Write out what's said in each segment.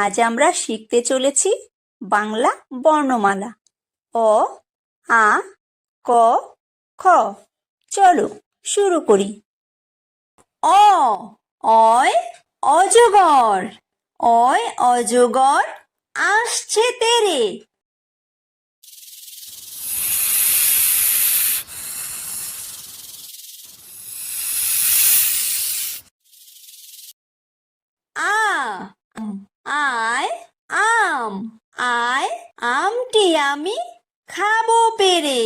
আজ আমরা শিখতে চলেছি বাংলা বর্ণমালা অ, আ, ক, খ। চলো শুরু করি। অ, অয় অজগর, অয় অজগর আসছে তেরে। আ, আয় আম, আয় আমটি আমি খাবো পেরে।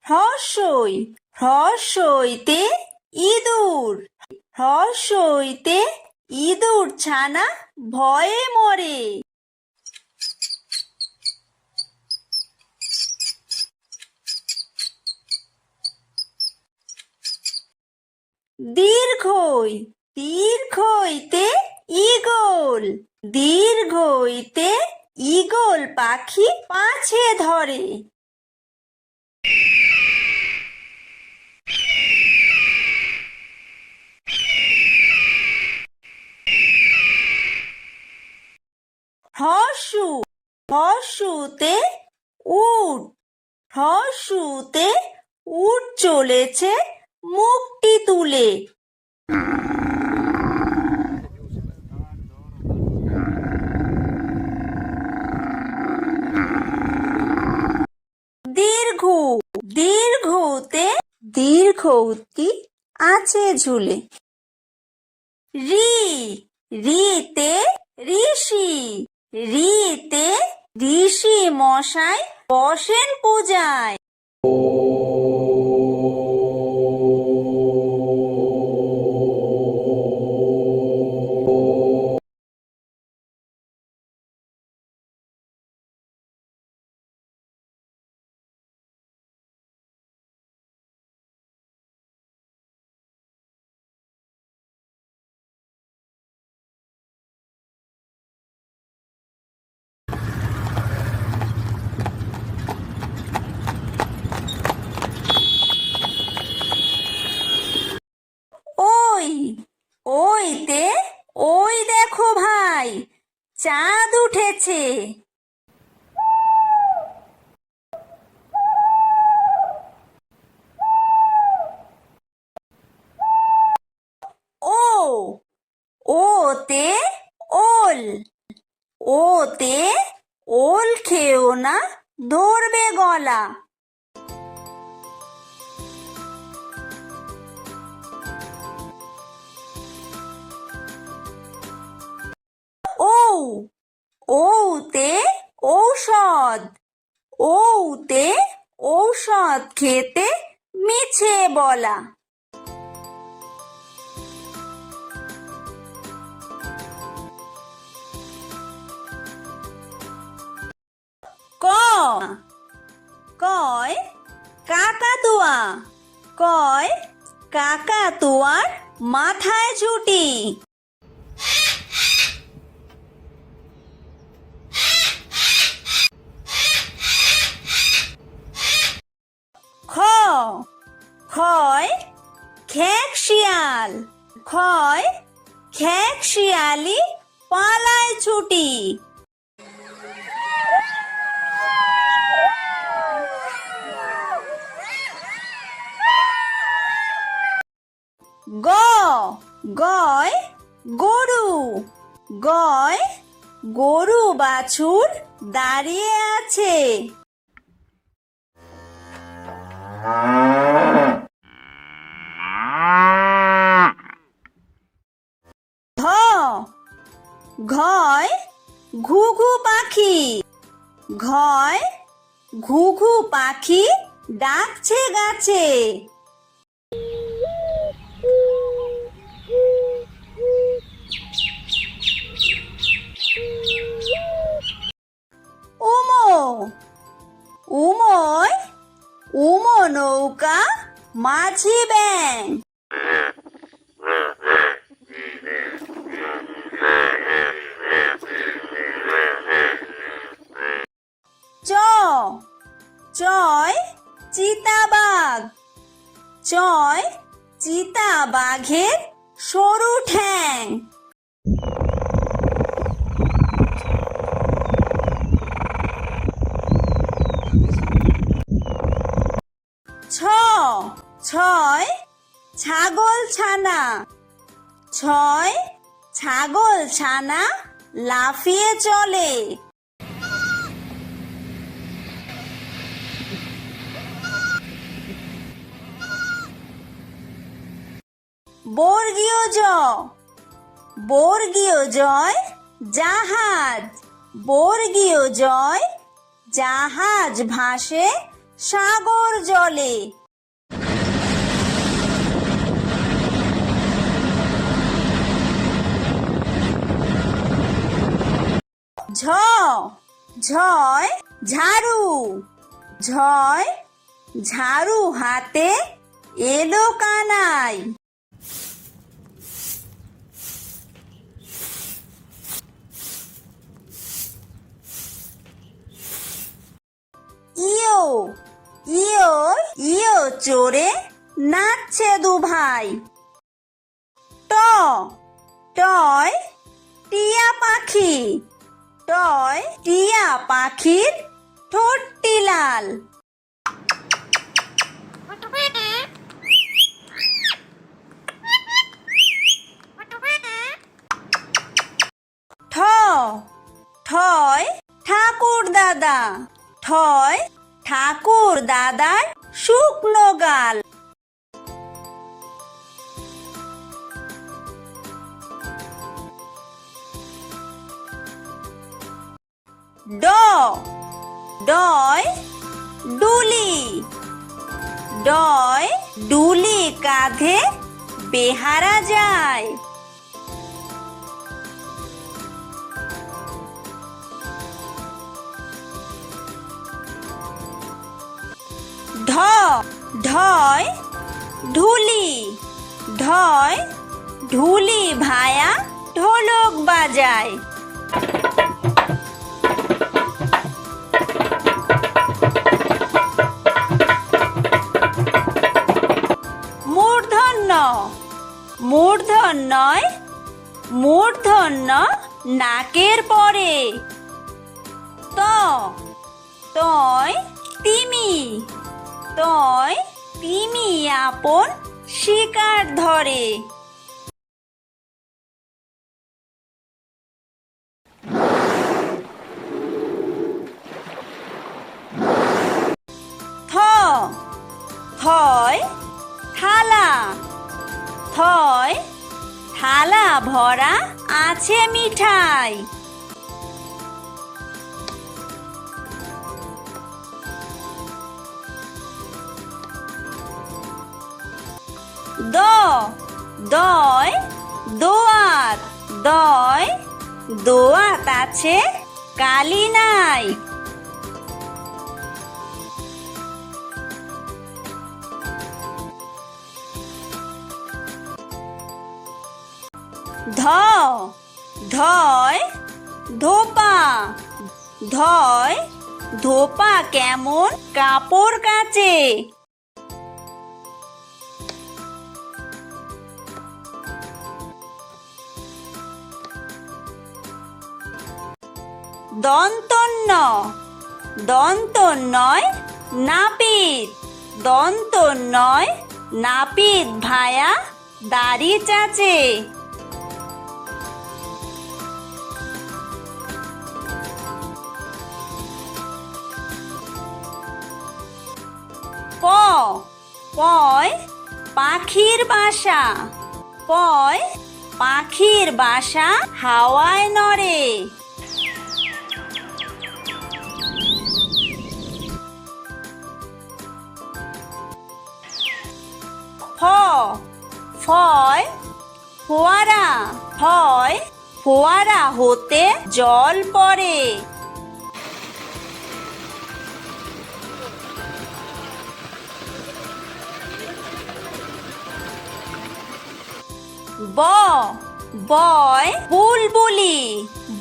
হ্রস্বই, হ্রস্বইতে ইঁদুর, হ্রস্বইতে ইঁদুর ছানা ভয়ে মরে। দীর্ঘই, দীর্ঘইতে ঈগল, দীর্ঘইতে ঈগল পাখি পাছে ধরে। হ্রস্বু, হ্রস্বুতে উট, হ্রস্বুতে উট চলেছে মুখটি তুলে। দীর্ঘ, দীর্ঘতে দীর্ঘউতি আছে ঝুলে। রি, রিতে ঋষি, রিতে ঋষি মশাই বসেন পূজায়। ওই, ওইতে ওই দেখো ভাই চাঁদ উঠেছে। ও, ওতে ওল, ওতে ওল খেও না ধরবে গলা। ও, ওতে ঔষধ, ওতে ঔষধ খেতে মিছে বলা। ক, কয় কাকাতুয়া, কয় কাকাতুয়ার মাথায় ঝুঁটি। খ, খয় খেক শিয়াল, খয় খেক শিয়ালি পালায় ছুটি। গ, গয় গরু, গয় গরু বাছুর দাঁড়িয়ে আছে। ধ, ঘয় ঘুঘু পাখি, ঘয় ঘুঘু পাখি ডাকছে গাছে। উমো, উময় উমো নৌকা মাঝি ব্যাং। চ, চয় চিতা চয় চিতা বাঘের সরু ঠ্যাং। ছ ছয় ছাগল ছানা। ছয় ছাগল ছানা লাফিয়ে চলে। বর্গীয় জ বর্গীয় জয় জাহাজ। বর্গীয় জয় জাহাজ ভাসে সাগর জলে। ঝ ঝয় ঝাড়ু। ঝয় ঝাড়ু হাতে এলো কানাই। ইয়ো ইয়ো ইয়ো চড়ে নাচছে দুভাই। ট টয় টিয়া পাখি। টয় টিয়া পাখির ঠোঁটটি লাল। ঠ ঠয় ঠাকুর দাদা। ঠয় ঠাকুর দাদার শুকনো গাল। ড ডয় ডুলি। ডয় ডুলি কাঁধে বেহারা যায়। ঢ ঢয় ঢুলি। ঢয় ঢুলি ভায়া ঢোলক বাজায়। মূর্ধন্য মূর্ধন্যয় মূর্ধন্য নাকের পরে। ত তয় তিমি। তয় তিমি আপন শিকার ধরে। থ থয় থালা। থয় থালা ভরা আছে মিঠাই। দ দয় দোয়াত। দয় দোয়াত আছে কালি নাই। ধ ধয় ধোপা। ধয় ধোপা কেমন কাপড় কাচে। দন্তন্য দন্তন্যয় নাপিত। দন্তন্যয় নাপিত ভায়া দাড়ি চাচে। প পয় পাখির বাসা। পয় পাখির বাসা হাওয়ায় নড়ে। ফ ফয় ফোয়ারা। ফয় ফোয়ারা হতে জল পড়ে। ব বয় বুলবুলি।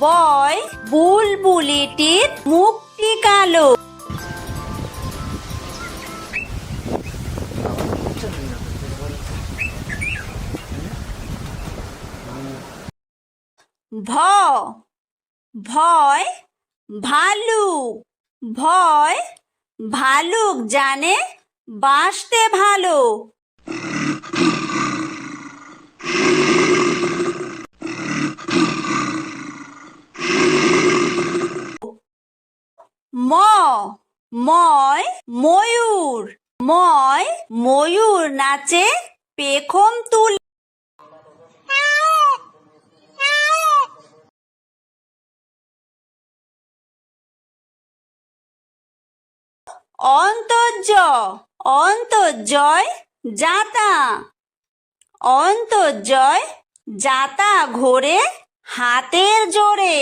বয় বুলবুলিটির মুখটি কালো। ভ ভয় ভালুক ভয় ভালুক জানে বাসতে ভালো। ম ময় ময়ূর ময় ময়ূর নাচে পেখম তুলে। অন্তর্য অন্তর্জয় যাতা অন্তর্জয় যাতা ঘোরে হাতের জোরে।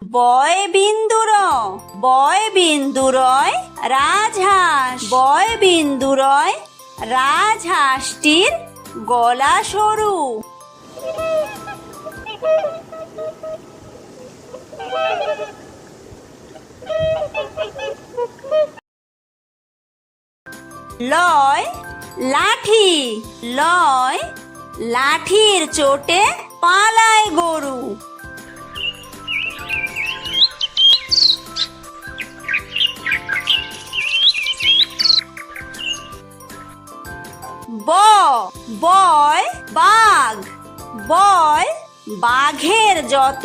বয় বিন্দুর বয় বিন্দুরয় রাজহাঁস বয় বিন্দুরয় রাজহাঁসটির গলা সরু। লয় লাঠি লয় লাঠির চোটে পালায় গরু। ব বয় বাঘ বয় বাঘের যত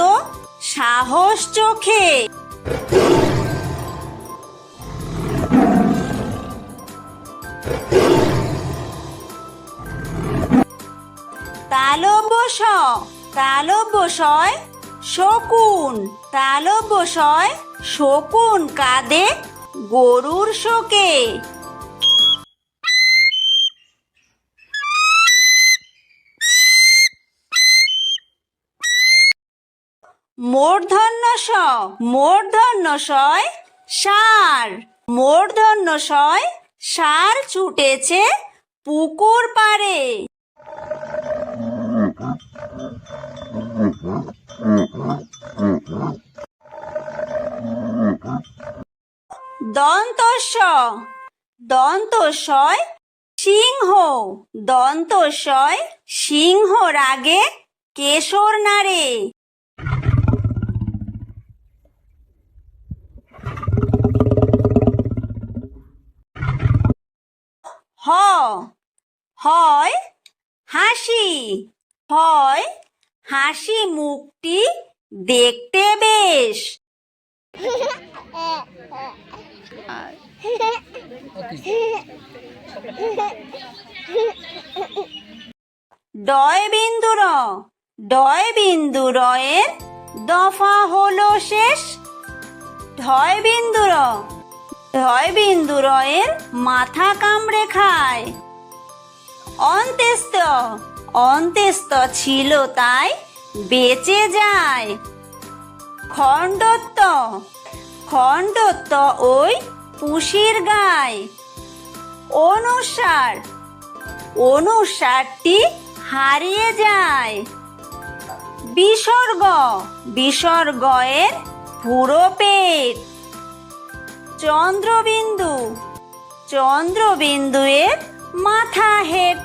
সাহস চোখে। তালব্য তালব্যশয় শকুন তালব্যশয় শকুন কাঁদে গরুর শোকে। মূর্ধন্য ষ মূর্ধন্য শয় ষাঁড় মূর্ধন্য শয় ষাঁড় ছুটেছে পুকুর পাড়ে। দন্তস্ব দন্তস্বয় সিংহ দন্তস্বয় সিংহ রাগে কেশর নাড়ে। হ হয় হাসি হয় হাসি মুখটি দেখতে বেশ। ডয় বিন্দুর ডয় বিন্দুরয়ের দফা হলো শেষ। ঢয় বিন্দুর ঢয় বিন্দুরয়ের মাথা কামড়ে খায়। অন্ত্যেস্ত অন্ত্যেস্ত ছিল তাই বেঁচে যায়। খণ্ডত্ব খণ্ডত্ব ওই পুষির গায়। অনুসার অনুসারটি হারিয়ে যায়। বিসর্গ বিসর্গয়ের পুরো পেট। চন্দ্রবিন্দু চন্দ্রবিন্দুয়ের মাথা হেঁট।